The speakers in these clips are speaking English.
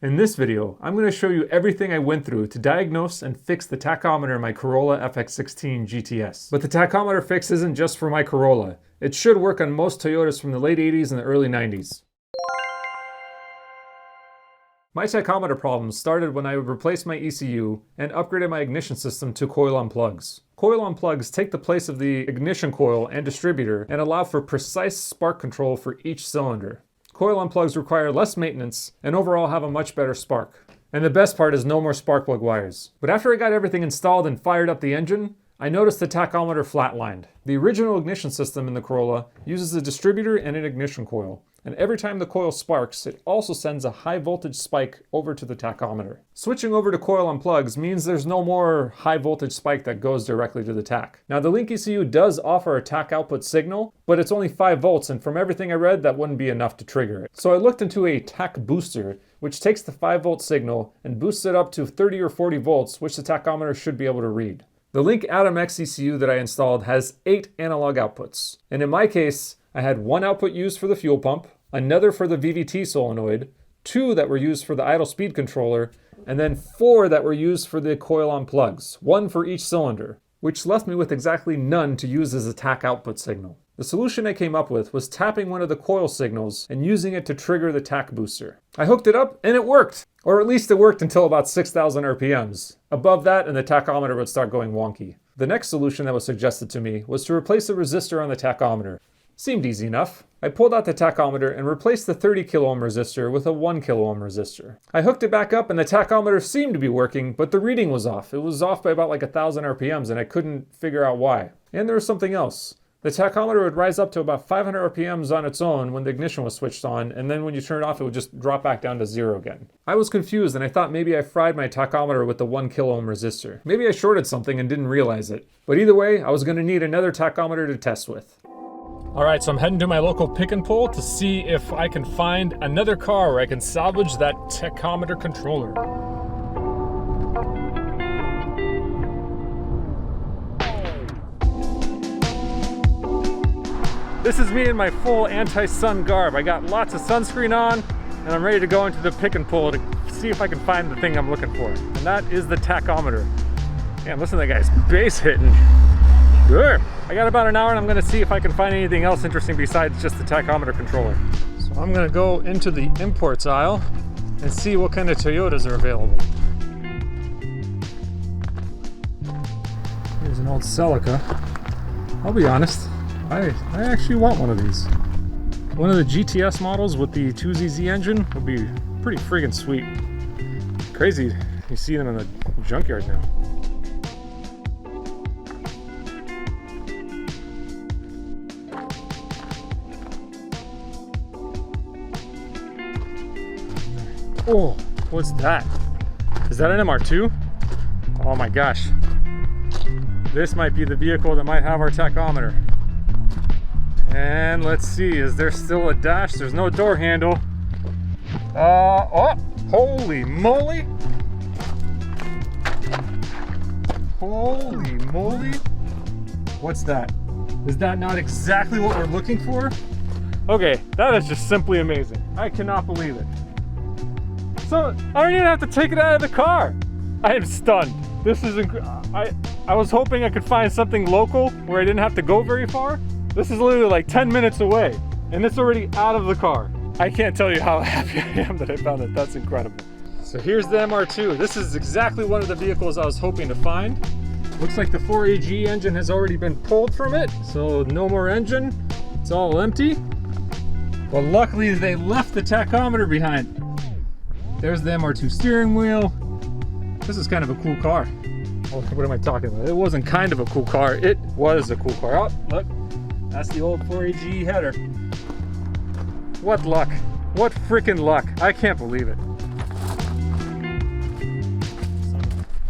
In this video, I'm going to show you everything I went through to diagnose and fix the tachometer in my Corolla FX16 GTS. But the tachometer fix isn't just for my Corolla. It should work on most Toyotas from the late 80s and the early 90s. My tachometer problems started when I replaced my ECU and upgraded my ignition system to coil-on plugs. Coil-on plugs take the place of the ignition coil and distributor and allow for precise spark control for each cylinder. Coil-on plugs require less maintenance and overall have a much better spark. And the best part is no more spark plug wires. But after I got everything installed and fired up the engine, I noticed the tachometer flatlined. The original ignition system in the Corolla uses a distributor and an ignition coil. And every time the coil sparks, it also sends a high voltage spike over to the tachometer. Switching over to coil-on plugs means there's no more high voltage spike that goes directly to the tach. Now the Link ECU does offer a tach output signal, but it's only 5 volts, and from everything I read, that wouldn't be enough to trigger it. So I looked into a tach booster, which takes the 5 volt signal and boosts it up to 30 or 40 volts, which the tachometer should be able to read. The Link Atom X ECU that I installed has 8 analog outputs, and in my case, I had 1 output used for the fuel pump, another for the VVT solenoid, 2 that were used for the idle speed controller, and then 4 that were used for the coil-on plugs, 1 for each cylinder, which left me with exactly none to use as a tach output signal. The solution I came up with was tapping one of the coil signals and using it to trigger the tach booster. I hooked it up and it worked! Or at least it worked until about 6,000 RPMs. Above that and the tachometer would start going wonky. The next solution that was suggested to me was to replace the resistor on the tachometer. Seemed easy enough. I pulled out the tachometer and replaced the 30 kilo ohm resistor with a 1 kilo ohm resistor. I hooked it back up and the tachometer seemed to be working, but the reading was off. It was off by about like 1,000 RPMs and I couldn't figure out why. And there was something else. The tachometer would rise up to about 500 RPMs on its own when the ignition was switched on, and then when you turn it off, it would just drop back down to 0 again. I was confused and I thought maybe I fried my tachometer with the 1 kilo ohm resistor. Maybe I shorted something and didn't realize it. But either way, I was going to need another tachometer to test with. Alright, so I'm heading to my local pick and pull to see if I can find another car where I can salvage that tachometer controller. This is me in my full anti-sun garb. I got lots of sunscreen on and I'm ready to go into the pick and pull to see if I can find the thing I'm looking for. And that is the tachometer. Damn, listen to that guy's bass hitting. Good. I got about an hour and I'm going to see if I can find anything else interesting besides just the tachometer controller. So I'm going to go into the imports aisle and see what kind of Toyotas are available. Here's an old Celica. I'll be honest, I actually want one of these. One of the GTS models with the 2ZZ engine would be pretty friggin' sweet. Crazy you see them in the junkyard now. Oh, what's that? Is that an MR2? Oh my gosh. This might be the vehicle that might have our tachometer. And let's see, is there still a dash? There's no door handle. Oh, holy moly. Holy moly. What's that? Is that not exactly what we're looking for? Okay, that is just simply amazing. I cannot believe it. So I don't even have to take it out of the car. I am stunned. This is I was hoping I could find something local where I didn't have to go very far. This is literally like 10 minutes away and it's already out of the car. I can't tell you how happy I am that I found it. That's incredible. So here's the MR2. This is exactly one of the vehicles I was hoping to find. Looks like the 4AG engine has already been pulled from it. So no more engine. It's all empty. But luckily they left the tachometer behind. There's the MR2 steering wheel. This is kind of a cool car. Oh, what am I talking about? It wasn't kind of a cool car. It was a cool car. Oh, look. That's the old 4AG header. What luck. What freaking luck. I can't believe it.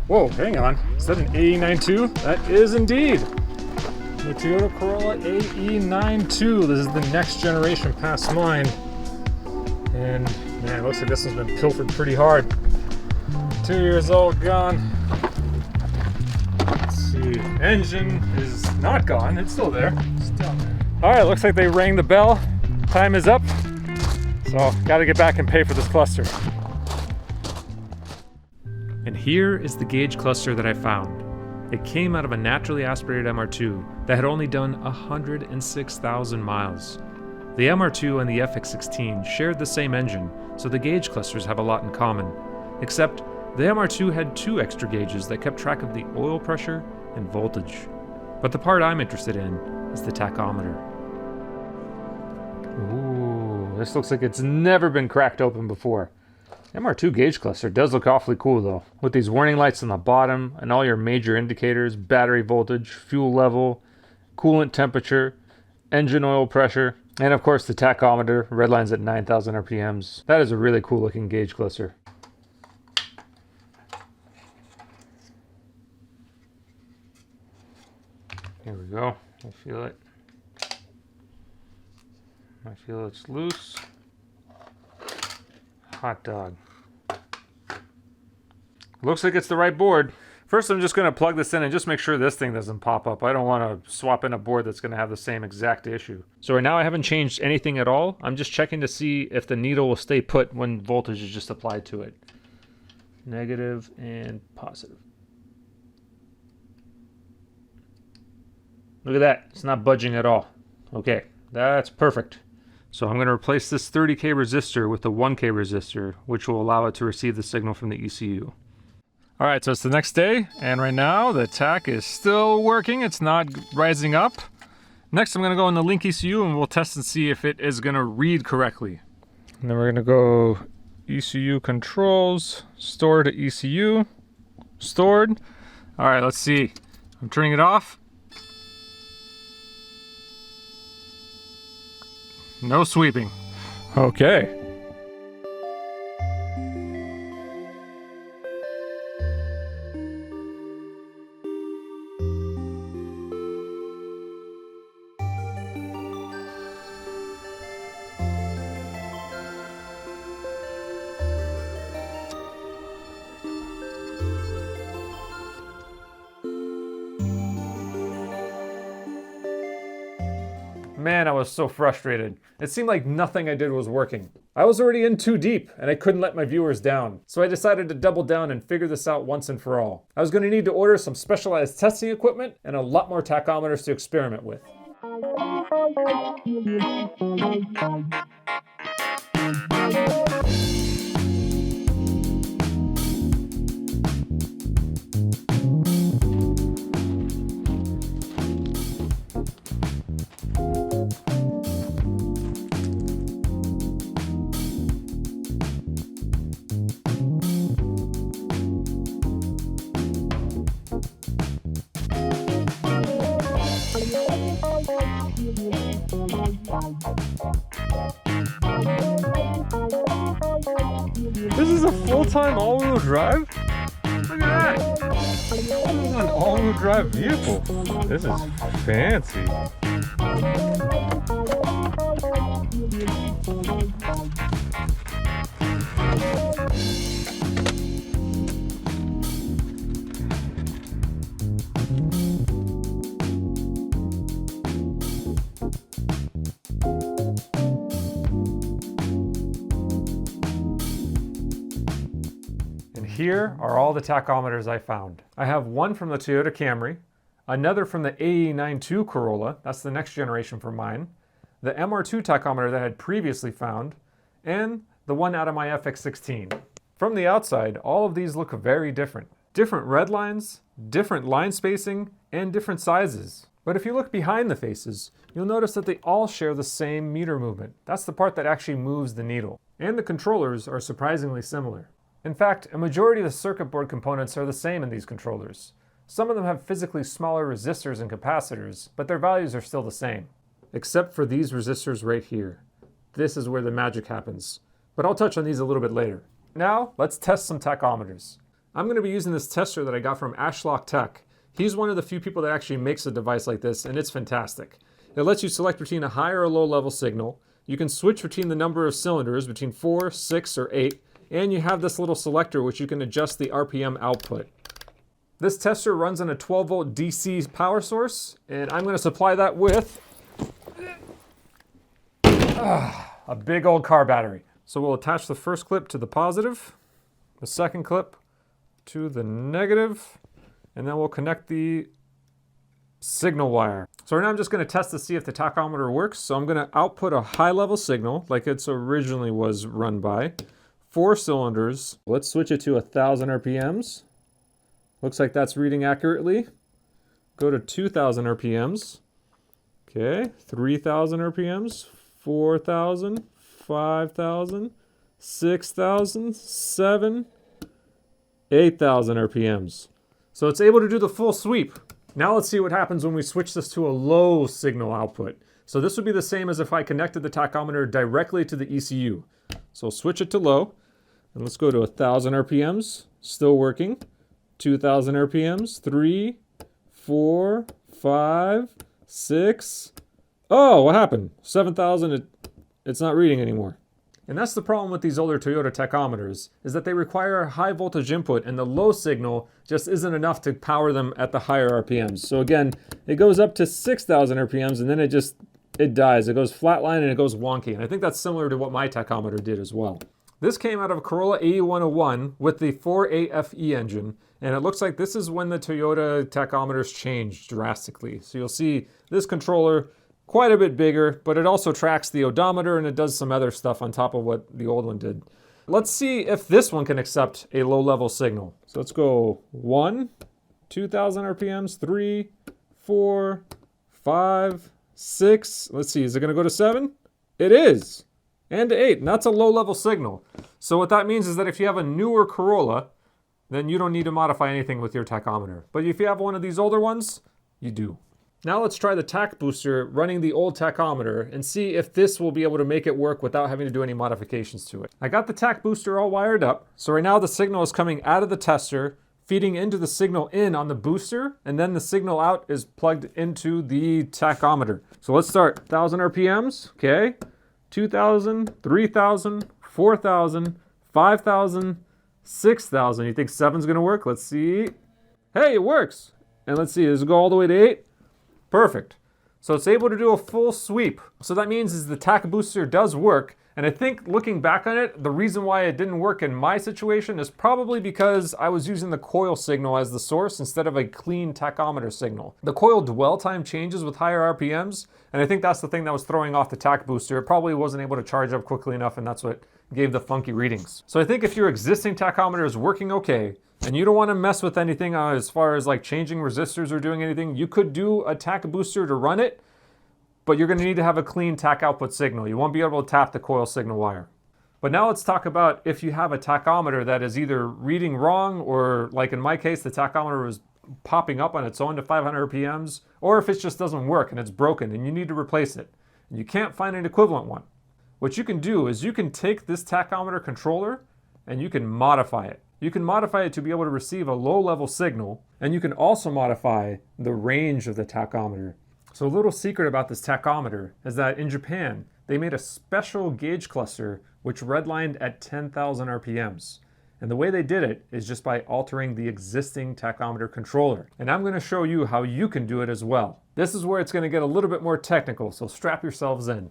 Whoa, hang on. Is that an AE92? That is indeed. The Toyota Corolla AE92. This is the next generation past mine. And man, it looks like this one's been pilfered pretty hard. 2 years old, gone. Let's see. Engine is not gone. It's still there. Still there. All right, looks like they rang the bell. Time is up. So, got to get back and pay for this cluster. And here is the gauge cluster that I found. It came out of a naturally aspirated MR2 that had only done 106,000 miles. The MR2 and the FX16 shared the same engine, so the gauge clusters have a lot in common, except the MR2 had 2 extra gauges that kept track of the oil pressure and voltage. But the part I'm interested in is the tachometer. Ooh, this looks like it's never been cracked open before. MR2 gauge cluster does look awfully cool though, with these warning lights on the bottom and all your major indicators: battery voltage, fuel level, coolant temperature, engine oil pressure, and of course the tachometer, red line's at 9,000 RPMs. That is a really cool looking gauge cluster. Here we go, I feel it. I feel it's loose. Hot dog. Looks like it's the right board. First, I'm just going to plug this in and just make sure this thing doesn't pop up. I don't want to swap in a board that's going to have the same exact issue. So right now I haven't changed anything at all. I'm just checking to see if the needle will stay put when voltage is just applied to it. Negative and positive. Look at that. It's not budging at all. Okay, that's perfect. So I'm going to replace this 30K resistor with a 1K resistor, which will allow it to receive the signal from the ECU. All right, so it's the next day, and right now the Tach is still working. It's not rising up. Next, I'm going to go in the Link ECU and we'll test and see if it is going to read correctly. And then we're going to go ECU controls, store to ECU, stored. All right, let's see. I'm turning it off. No sweeping. Okay. Man, I was so frustrated. It seemed like nothing I did was working. I was already in too deep, and I couldn't let my viewers down. So I decided to double down and figure this out once and for all. I was going to need to order some specialized testing equipment and a lot more tachometers to experiment with. This is a full-time all-wheel drive? Look at that! This is an all-wheel drive vehicle. This is fancy. Here are all the tachometers I found. I have one from the Toyota Camry, another from the AE92 Corolla, that's the next generation from mine, the MR2 tachometer that I had previously found, and the one out of my FX16. From the outside, all of these look very different. Different red lines, different line spacing, and different sizes. But if you look behind the faces, you'll notice that they all share the same meter movement. That's the part that actually moves the needle. And the controllers are surprisingly similar. In fact, a majority of the circuit board components are the same in these controllers. Some of them have physically smaller resistors and capacitors, but their values are still the same. Except for these resistors right here. This is where the magic happens. But I'll touch on these a little bit later. Now, let's test some tachometers. I'm going to be using this tester that I got from Ashlock Tech. He's one of the few people that actually makes a device like this, and it's fantastic. It lets you select between a high or a low level signal. You can switch between the number of cylinders, between 4, 6, or 8, and you have this little selector which you can adjust the RPM output. This tester runs on a 12 volt DC power source, and I'm going to supply that with a big old car battery. So we'll attach the first clip to the positive, the second clip to the negative, and then we'll connect the signal wire. So right now I'm just going to test to see if the tachometer works. So I'm going to output a high level signal like it's originally was run by. 4 cylinders. Let's switch it to 1000 RPMs. Looks like that's reading accurately. Go to 2000 RPMs. Okay, 3000 RPMs, 4000, 5000, 6000, 7, 8000 RPMs. So it's able to do the full sweep. Now let's see what happens when we switch this to a low signal output. So this would be the same as if I connected the tachometer directly to the ECU. So switch it to low, and let's go to 1000 RPMs, still working. 2000 RPMs, 3, 4, 5, 6. Oh, what happened? 7000, it's not reading anymore. And that's the problem with these older Toyota tachometers, is that they require a high voltage input and the low signal just isn't enough to power them at the higher RPMs. So again, it goes up to 6000 RPMs and then it dies. It goes flatline and it goes wonky. And I think that's similar to what my tachometer did as well. This came out of a Corolla 8101 with the 4AFE engine, and it looks like this is when the Toyota tachometers changed drastically. So you'll see this controller quite a bit bigger, but it also tracks the odometer and it does some other stuff on top of what the old one did. Let's see if this one can accept a low level signal. So let's go 1, 2000 RPMs, 3, 4, 5, 6. Let's see, is it gonna go to 7? It is. And to 8, and that's a low level signal. So what that means is that if you have a newer Corolla, then you don't need to modify anything with your tachometer. But if you have one of these older ones, you do. Now let's try the tach booster running the old tachometer and see if this will be able to make it work without having to do any modifications to it. I got the tach booster all wired up. So right now the signal is coming out of the tester, feeding into the signal in on the booster, and then the signal out is plugged into the tachometer. So let's start 1000 RPMs, okay. 2000, 3000, 4000, 5000, 6000. You think 7's gonna work? Let's see. Hey, it works. And let's see, does it go all the way to 8? Perfect. So it's able to do a full sweep. So that means is the tach booster does work. And I think looking back on it, the reason why it didn't work in my situation is probably because I was using the coil signal as the source instead of a clean tachometer signal. The coil dwell time changes with higher RPMs, and I think that's the thing that was throwing off the tach booster. It probably wasn't able to charge up quickly enough, and that's what gave the funky readings. So I think if your existing tachometer is working okay, and you don't want to mess with anything as far as like changing resistors or doing anything, you could do a tach booster to run it, but you're going to need to have a clean tach output signal. You won't be able to tap the coil signal wire. But now let's talk about if you have a tachometer that is either reading wrong, or like in my case, the tachometer was popping up on its own to 500 RPMs, or if it just doesn't work and it's broken and you need to replace it. And you can't find an equivalent one. What you can do is you can take this tachometer controller and you can modify it. You can modify it to be able to receive a low level signal, and you can also modify the range of the tachometer. So a little secret about this tachometer is that in Japan, they made a special gauge cluster which redlined at 10,000 RPMs. And the way they did it is just by altering the existing tachometer controller. And I'm going to show you how you can do it as well. This is where it's going to get a little bit more technical, so strap yourselves in.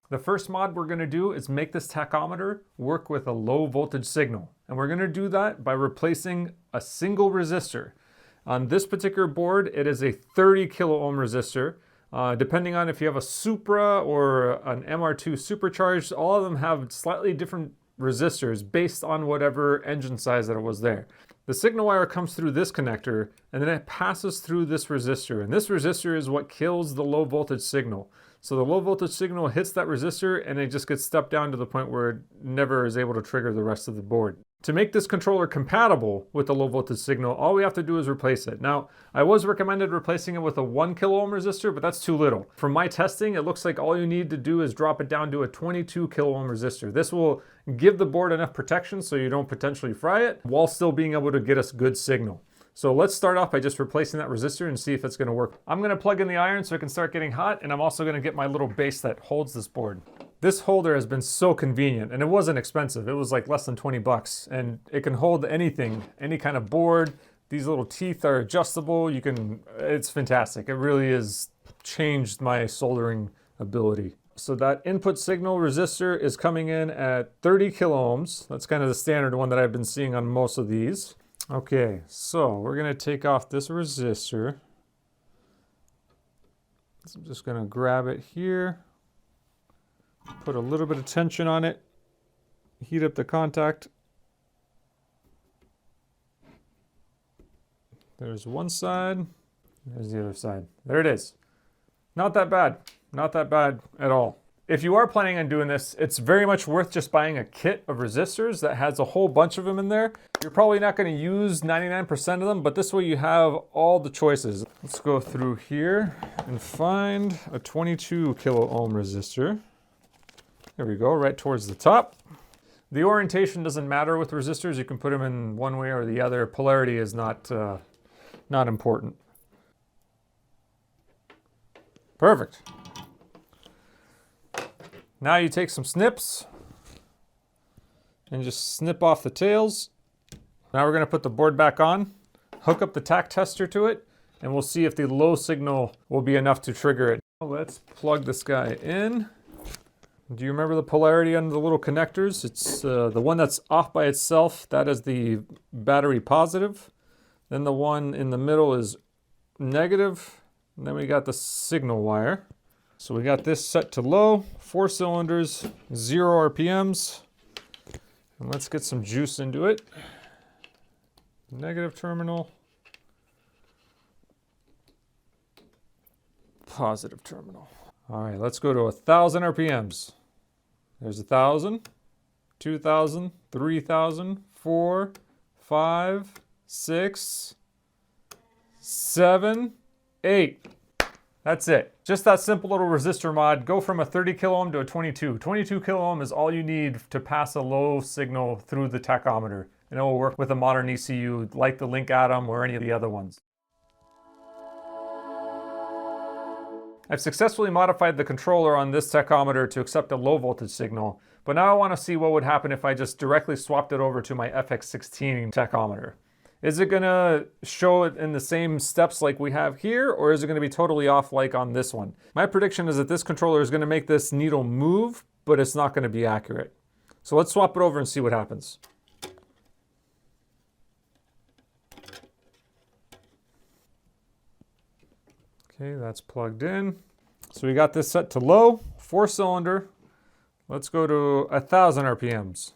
The first mod we're going to do is make this tachometer work with a low voltage signal. And we're going to do that by replacing a single resistor. On this particular board, it is a 30 kilo ohm resistor. Depending on if you have a Supra or an MR2 supercharged, all of them have slightly different resistors based on whatever engine size that it was there. The signal wire comes through this connector, and then it passes through this resistor. And this resistor is what kills the low voltage signal. So the low voltage signal hits that resistor and it just gets stepped down to the point where it never is able to trigger the rest of the board. To make this controller compatible with the low voltage signal, all we have to do is replace it. Now, I was recommended replacing it with a 1 kilo ohm resistor, but that's too little. From my testing, it looks like all you need to do is drop it down to a 22 kilo ohm resistor. This will give the board enough protection so you don't potentially fry it, while still being able to get us good signal. So let's start off by just replacing that resistor and see if it's going to work. I'm going to plug in the iron so it can start getting hot, and I'm also going to get my little base that holds this board. This holder has been so convenient, and it wasn't expensive. It was like less than 20 bucks, and it can hold anything, any kind of board. These little teeth are adjustable. It's fantastic. It really has changed my soldering ability. So that input signal resistor is coming in at 30 kilo ohms. That's kind of the standard one that I've been seeing on most of these. Okay, so we're gonna take off this resistor. So I'm just gonna grab it here, put a little bit of tension on it, heat up the contact. There's one side, there's the other side. There it is. Not that bad. Not that bad at all. If you are planning on doing this, it's very much worth just buying a kit of resistors that has a whole bunch of them in there. You're probably not going to use 99% of them, but this way you have all the choices. Let's go through here and find a 22 kilo ohm resistor. There we go, right towards the top. The orientation doesn't matter with resistors. You can put them in one way or the other. Polarity is not important. Perfect. Now you take some snips and just snip off the tails. Now we're going to put the board back on, hook up the tach tester to it, and we'll see if the low signal will be enough to trigger it. Let's plug this guy in. Do you remember the polarity on the little connectors? It's the one that's off by itself. That is the battery positive. Then the one in the middle is negative. And then we got the signal wire. So we got this set to low, 4 cylinders, 0 RPMs. And let's get some juice into it. Negative terminal. Positive terminal. All right, let's go to 1,000 RPMs. There's 1,000, 2,000, 3,000, 4, 5, 6, 7, 8. That's it. Just that simple little resistor mod. Go from a 30 kilo ohm to a 22. 22 kilo ohm is all you need to pass a low signal through the tachometer. And it will work with a modern ECU like the Link Atom or any of the other ones. I've successfully modified the controller on this tachometer to accept a low voltage signal, but now I want to see what would happen if I just directly swapped it over to my FX16 tachometer. Is it gonna show it in the same steps like we have here, or is it gonna be totally off like on this one? My prediction is that this controller is gonna make this needle move, but it's not gonna be accurate. So let's swap it over and see what happens. Okay, that's plugged in. So we got this set to low, 4 cylinder. Let's go to 1,000 RPMs.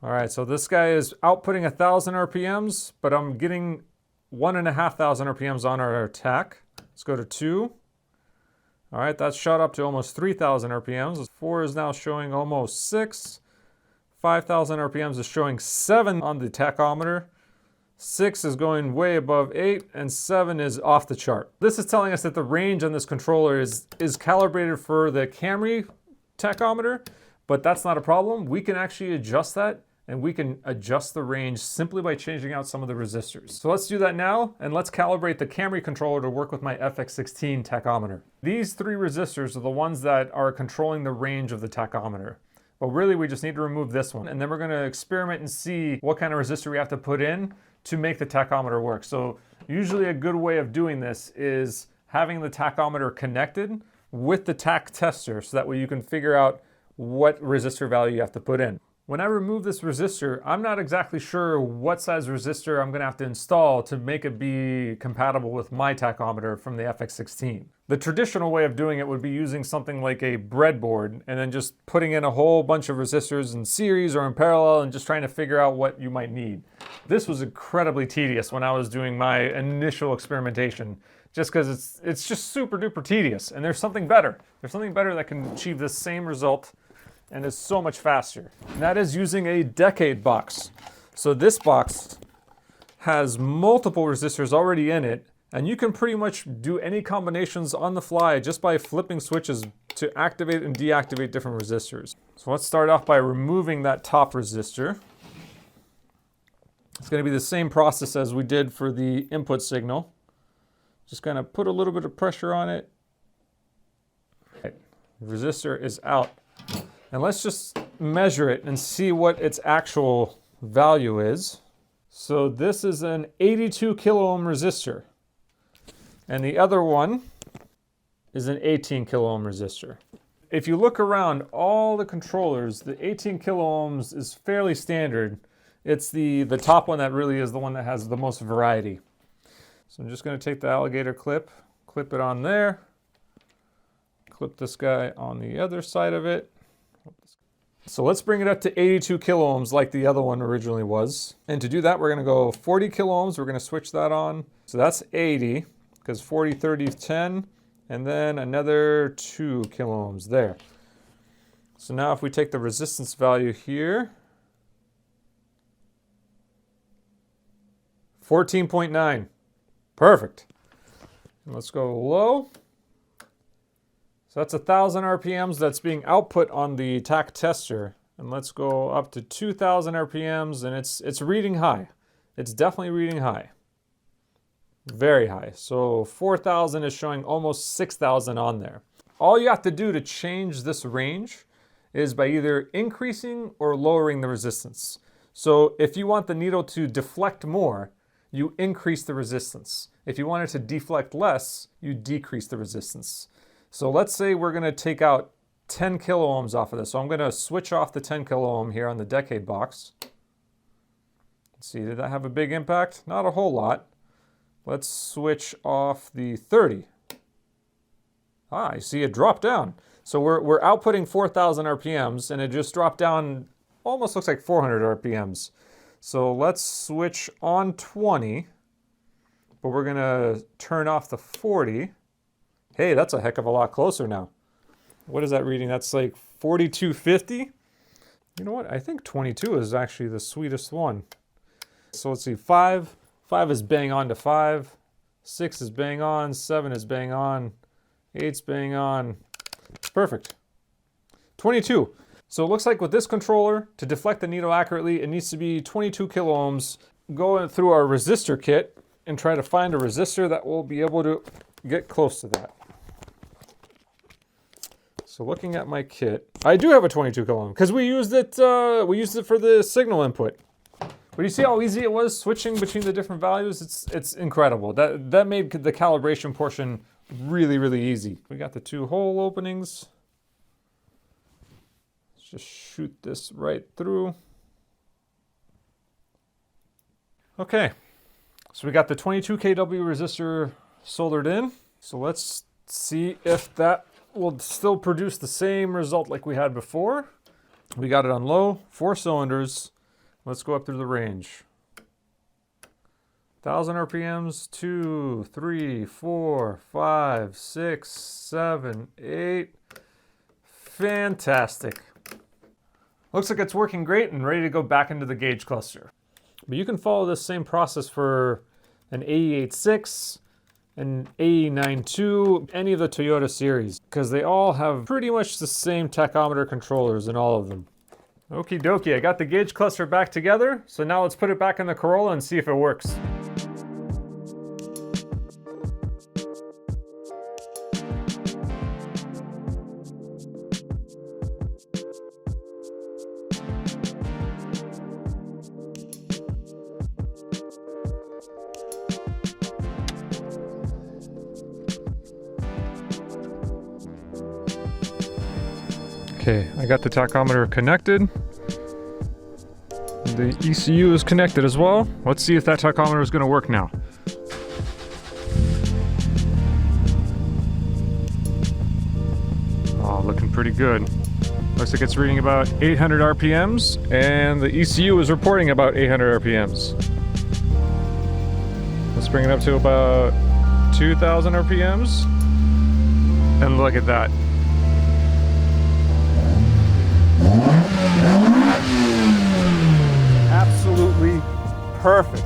All right, so this guy is outputting 1,000 RPMs, but I'm getting 1,500 RPMs on our tach. Let's go to 2. All right, that's shot up to almost 3,000 RPMs. 4 is now showing almost 6. 5,000 RPMs is showing 7 on the tachometer. 6 is going way above 8, and 7 is off the chart. This is telling us that the range on this controller is calibrated for the Camry tachometer, but that's not a problem. We can actually adjust that, and we can adjust the range simply by changing out some of the resistors. So let's do that now, and let's calibrate the Camry controller to work with my FX16 tachometer. These 3 resistors are the ones that are controlling the range of the tachometer. But really, we just need to remove this one, and then we're gonna experiment and see what kind of resistor we have to put in to make the tachometer work. So usually a good way of doing this is having the tachometer connected with the tach tester, so that way you can figure out what resistor value you have to put in. When I remove this resistor, I'm not exactly sure what size resistor I'm gonna have to install to make it be compatible with my tachometer from the FX16. The traditional way of doing it would be using something like a breadboard and then just putting in a whole bunch of resistors in series or in parallel and just trying to figure out what you might need. This was incredibly tedious when I was doing my initial experimentation, just because it's just super duper tedious, and there's something better. There's something better that can achieve this same result and is so much faster. And that is using a decade box. So this box has multiple resistors already in it, and you can pretty much do any combinations on the fly just by flipping switches to activate and deactivate different resistors. So let's start off by removing that top resistor. It's going to be the same process as we did for the input signal. Just kind of put a little bit of pressure on it. Okay. The resistor is out. And let's just measure it and see what its actual value is. So this is an 82 kilo ohm resistor. And the other one is an 18 kilo ohm resistor. If you look around all the controllers, the 18 kilo ohms is fairly standard. It's the top one that really is the one that has the most variety. So I'm just going to take the alligator clip it on there, clip this guy on the other side of it. So let's bring it up to 82 kilo ohms like the other one originally was. And to do that, we're going to go 40 kilo ohms. We're going to switch that on. So that's 80, because 40, 30 is 10. And then another 2 kilo ohms there. So now if we take the resistance value here, 14.9. Perfect. And let's go low. So that's 1,000 RPMs that's being output on the Tach tester. And let's go up to 2,000 RPMs, and it's reading high. It's definitely reading high. Very high. So 4,000 is showing almost 6,000 on there. All you have to do to change this range is by either increasing or lowering the resistance. So if you want the needle to deflect more, you increase the resistance. If you want it to deflect less, you decrease the resistance. So let's say we're going to take out 10 kilo ohms off of this. So I'm going to switch off the 10 kilo ohm here on the decade box. Let's see, did that have a big impact? Not a whole lot. Let's switch off the 30. Ah, you see it dropped down. So we're outputting 4,000 RPMs, and it just dropped down, almost looks like 400 RPMs. So let's switch on 20, but we're gonna turn off the 40. Hey, that's a heck of a lot closer now. What is that reading? That's like 4250. You know what? I think 22 is actually the sweetest one. So let's see, 5 is bang on to 5, 6 is bang on, 7 is bang on, 8's bang on. Perfect. 22. So it looks like with this controller, to deflect the needle accurately, it needs to be 22 kilo ohms. Go through our resistor kit and try to find a resistor that will be able to get close to that. So looking at my kit, I do have a 22 kilo ohm because we used it for the signal input. But you see how easy it was switching between the different values? It's incredible. That made the calibration portion really, really easy. We got the 2 hole openings. Let's just shoot this right through. Okay, so we got the 22 kW resistor soldered in. So let's see if that will still produce the same result like we had before. We got it on low, 4 cylinders. Let's go up through the range. 1,000 RPMs, 2, 3, 4, 5, 6, 7, 8. Fantastic. Looks like it's working great and ready to go back into the gauge cluster. But you can follow this same process for an AE86, an AE92, any of the Toyota series, because they all have pretty much the same tachometer controllers in all of them. Okie dokie, I got the gauge cluster back together, so now let's put it back in the Corolla and see if it works. Okay, I got the tachometer connected. The ECU is connected as well. Let's see if that tachometer is going to work now. Oh, looking pretty good. Looks like it's reading about 800 RPMs, and the ECU is reporting about 800 RPMs. Let's bring it up to about 2,000 RPMs. And look at that. Absolutely perfect.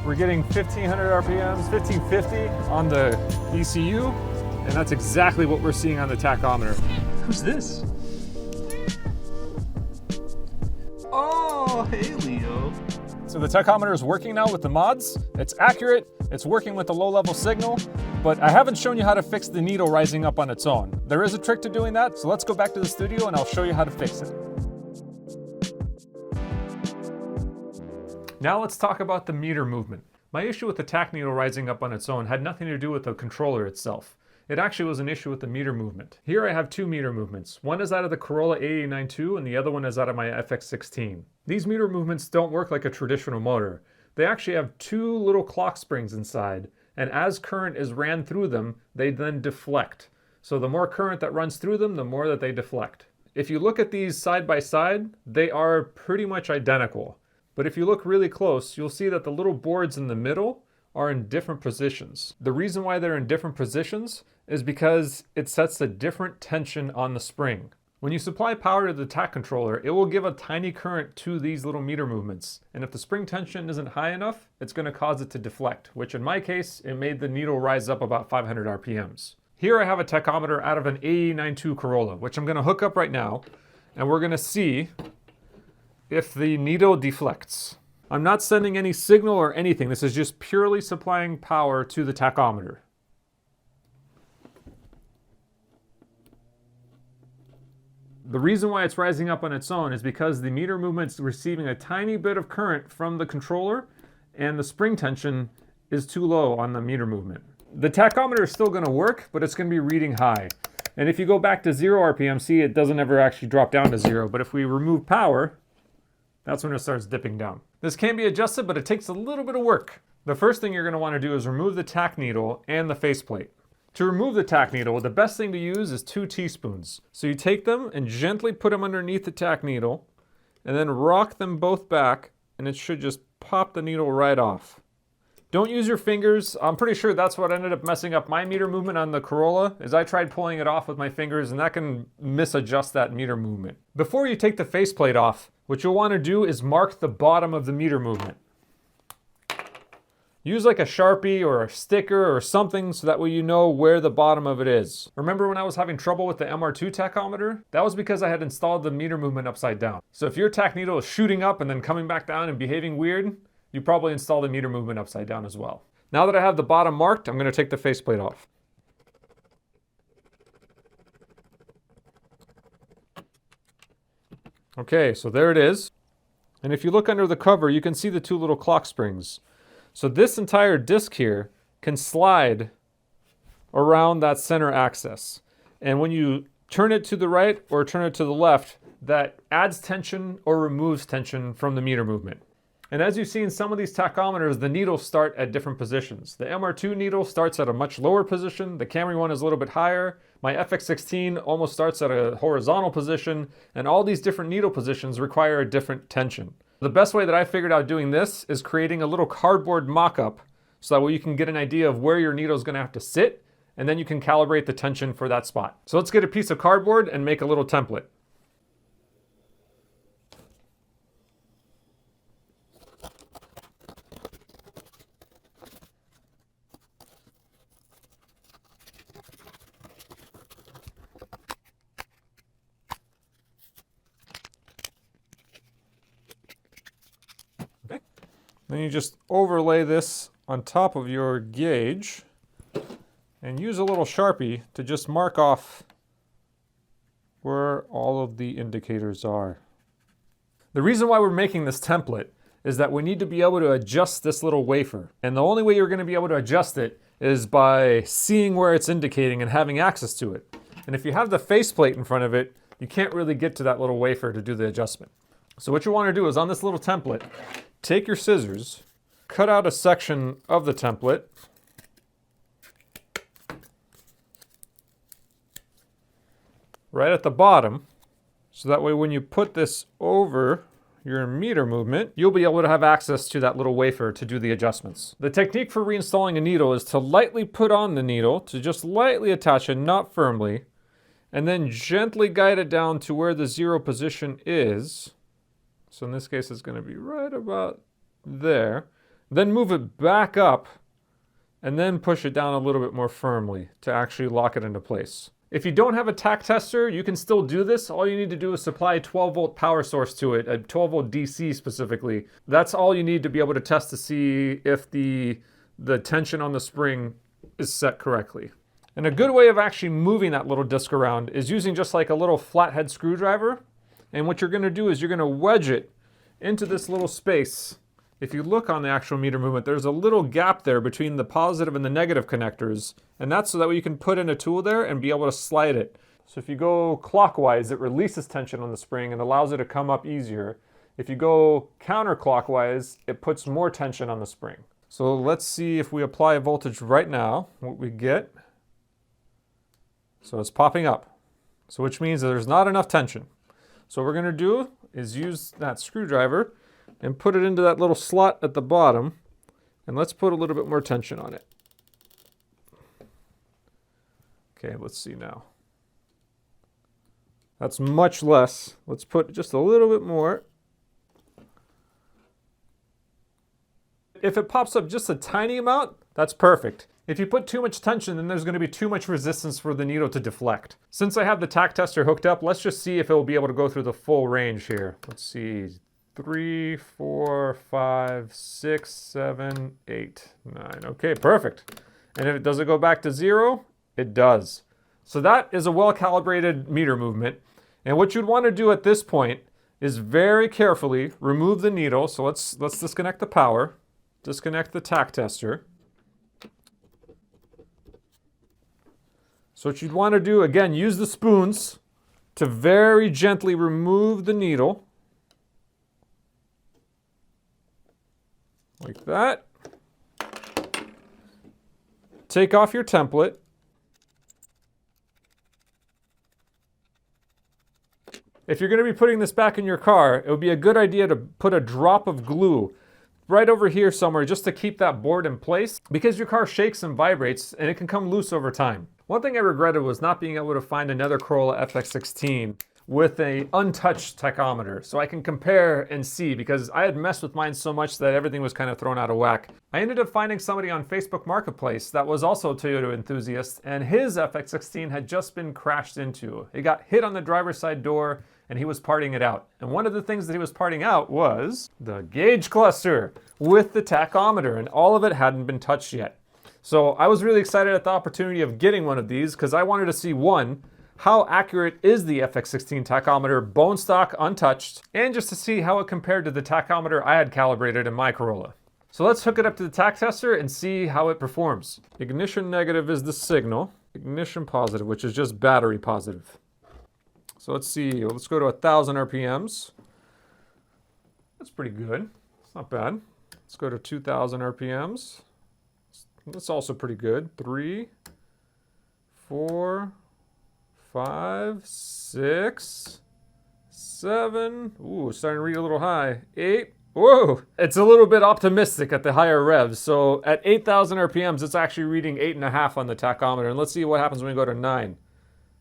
We're getting 1,500 RPMs, 1,550 on the ECU, and that's exactly what we're seeing on the tachometer. Who's this? Oh, hey Leo. So the tachometer is working now with the mods. It's accurate, it's working with the low-level signal, but I haven't shown you how to fix the needle rising up on its own. There is a trick to doing that, so let's go back to the studio and I'll show you how to fix it. Now let's talk about the meter movement. My issue with the tach needle rising up on its own had nothing to do with the controller itself. It actually was an issue with the meter movement. Here I have two meter movements. One is out of the Corolla A892 and the other one is out of my FX16. These meter movements don't work like a traditional motor. They actually have two little clock springs inside, and as current is ran through them, they then deflect. So the more current that runs through them, the more that they deflect. If you look at these side by side, they are pretty much identical. But if you look really close, you'll see that the little boards in the middle are in different positions. The reason why they're in different positions is because it sets a different tension on the spring. When you supply power to the Tach controller, it will give a tiny current to these little meter movements. And if the spring tension isn't high enough, it's going to cause it to deflect, which in my case, it made the needle rise up about 500 RPMs. Here I have a tachometer out of an A892 Corolla, which I'm going to hook up right now, and we're going to see if the needle deflects. I'm not sending any signal or anything. This is just purely supplying power to the tachometer. The reason why it's rising up on its own is because the meter movement's receiving a tiny bit of current from the controller and the spring tension is too low on the meter movement. The tachometer is still going to work, but it's going to be reading high. And if you go back to 0 RPM, see, it doesn't ever actually drop down to 0. But if we remove power, that's when it starts dipping down. This can be adjusted, but it takes a little bit of work. The first thing you're going to want to do is remove the tach needle and the faceplate. To remove the tach needle, the best thing to use is 2 teaspoons. So you take them and gently put them underneath the tach needle, and then rock them both back, and it should just pop the needle right off. Don't use your fingers. I'm pretty sure that's what ended up messing up my meter movement on the Corolla, is I tried pulling it off with my fingers, and that can misadjust that meter movement. Before you take the faceplate off, what you'll want to do is mark the bottom of the meter movement. Use like a Sharpie or a sticker or something so that way you know where the bottom of it is. Remember when I was having trouble with the MR2 tachometer? That was because I had installed the meter movement upside down. So if your tach needle is shooting up and then coming back down and behaving weird, you probably installed the meter movement upside down as well. Now that I have the bottom marked, I'm going to take the faceplate off. Okay, so there it is. And if you look under the cover, you can see the 2 little clock springs. So this entire disc here can slide around that center axis. And when you turn it to the right or turn it to the left, that adds tension or removes tension from the meter movement. And as you see in some of these tachometers, the needles start at different positions. The MR2 needle starts at a much lower position. The Camry one is a little bit higher. My FX16 almost starts at a horizontal position. And all these different needle positions require a different tension. The best way that I figured out doing this is creating a little cardboard mock-up so that way you can get an idea of where your needle is going to have to sit, and then you can calibrate the tension for that spot. So let's get a piece of cardboard and make a little template. Then you just overlay this on top of your gauge and use a little Sharpie to just mark off where all of the indicators are. The reason why we're making this template is that we need to be able to adjust this little wafer. And the only way you're going to be able to adjust it is by seeing where it's indicating and having access to it. And if you have the faceplate in front of it, you can't really get to that little wafer to do the adjustment. So what you want to do is on this little template, take your scissors, cut out a section of the template, right at the bottom, so that way when you put this over your meter movement, you'll be able to have access to that little wafer to do the adjustments. The technique for reinstalling a needle is to lightly put on the needle, to just lightly attach it, not firmly, and then gently guide it down to where the 0 position is. So in this case, it's going to be right about there. Then move it back up and then push it down a little bit more firmly to actually lock it into place. If you don't have a tach tester, you can still do this. All you need to do is supply a 12-volt power source to it, a 12-volt DC specifically. That's all you need to be able to test to see if the tension on the spring is set correctly. And a good way of actually moving that little disc around is using just like a little flathead screwdriver. And what you're going to do is you're going to wedge it into this little space if you look on the actual meter movement, there's a little gap there between the positive and the negative connectors, and that's so that way you can put in a tool there and be able to slide it. So if you go clockwise, it releases tension on the spring and allows it to come up easier. If you go counterclockwise, it puts more tension on the spring. So let's see if we apply a voltage right now, what we get. So it's popping up, so which means that there's not enough tension. So what we're going to do is use that screwdriver and put it into that little slot at the bottom, and let's put a little bit more tension on it. Okay, let's see now. That's much less. Let's put just a little bit more. If it pops up just a tiny amount, that's perfect. If you put too much tension, then there's going to be too much resistance for the needle to deflect. Since I have the tach tester hooked up, let's just see if it will be able to go through the full range here. Let's see, 3, 4, 5, 6, 7, 8, 9. Okay, perfect. And if it does it go back to 0, it does. So that is a well-calibrated meter movement. And what you'd want to do at this point is very carefully remove the needle. So let's disconnect the power, disconnect the tach tester. So what you'd want to do, again, use the spoons to very gently remove the needle. Like that. Take off your template. If you're going to be putting this back in your car, it would be a good idea to put a drop of glue right over here somewhere just to keep that board in place, because your car shakes and vibrates and it can come loose over time. One thing I regretted was not being able to find another Corolla FX16 with an untouched tachometer, so I can compare and see, because I had messed with mine so much that everything was kind of thrown out of whack. I ended up finding somebody on Facebook Marketplace that was also a Toyota enthusiast, and his FX16 had just been crashed into. It got hit on the driver's side door, and he was parting it out. And one of the things that he was parting out was the gauge cluster with the tachometer, and all of it hadn't been touched yet. So I was really excited at the opportunity of getting one of these, because I wanted to see, one, how accurate is the FX16 tachometer, bone stock, untouched, and just to see how it compared to the tachometer I had calibrated in my Corolla. So let's hook it up to the tach tester and see how it performs. Ignition negative is the signal, ignition positive, which is just battery positive. So let's see, let's go to 1,000 RPMs. That's pretty good, it's not bad. Let's go to 2,000 RPMs. That's also pretty good. 3, 4, 5, 6, 7. Ooh, starting to read a little high. 8. Whoa! It's a little bit optimistic at the higher revs. So at 8,000 RPMs, it's actually reading 8.5 on the tachometer. And let's see what happens when we go to 9.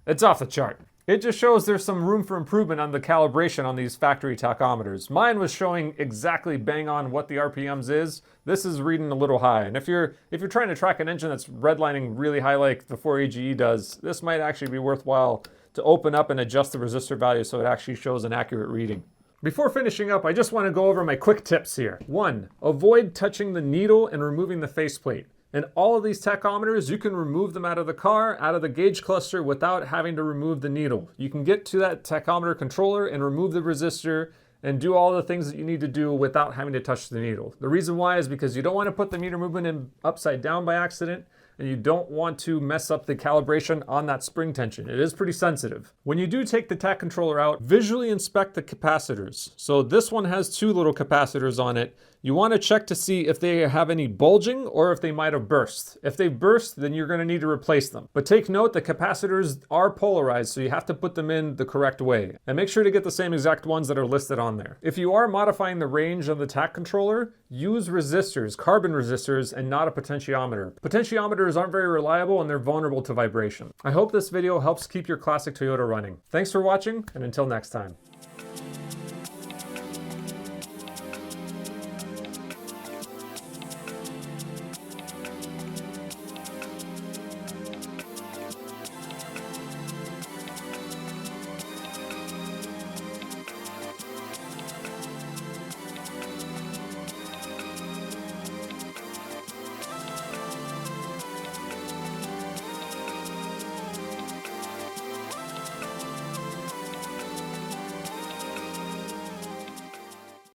It's off the chart. It just shows there's some room for improvement on the calibration on these factory tachometers. Mine was showing exactly bang on what the RPMs is. This is reading a little high. And if you're trying to track an engine that's redlining really high like the 4AGE does, this might actually be worthwhile to open up and adjust the resistor value so it actually shows an accurate reading. Before finishing up, I just want to go over my quick tips here. 1, avoid touching the needle and removing the faceplate. In all of these tachometers, you can remove them out of the car, out of the gauge cluster, without having to remove the needle. You can get to that tachometer controller and remove the resistor and do all the things that you need to do without having to touch the needle. The reason why is because you don't want to put the meter movement in upside down by accident, and you don't want to mess up the calibration on that spring tension. It is pretty sensitive. When you do take the tach controller out, visually inspect the capacitors. So this one has 2 little capacitors on it. You want to check to see if they have any bulging or if they might have burst. If they burst, then you're going to need to replace them. But take note, the capacitors are polarized, so you have to put them in the correct way. And make sure to get the same exact ones that are listed on there. If you are modifying the range of the tach controller, use resistors, carbon resistors, and not a potentiometer. Potentiometers aren't very reliable and they're vulnerable to vibration. I hope this video helps keep your classic Toyota running. Thanks for watching, and until next time.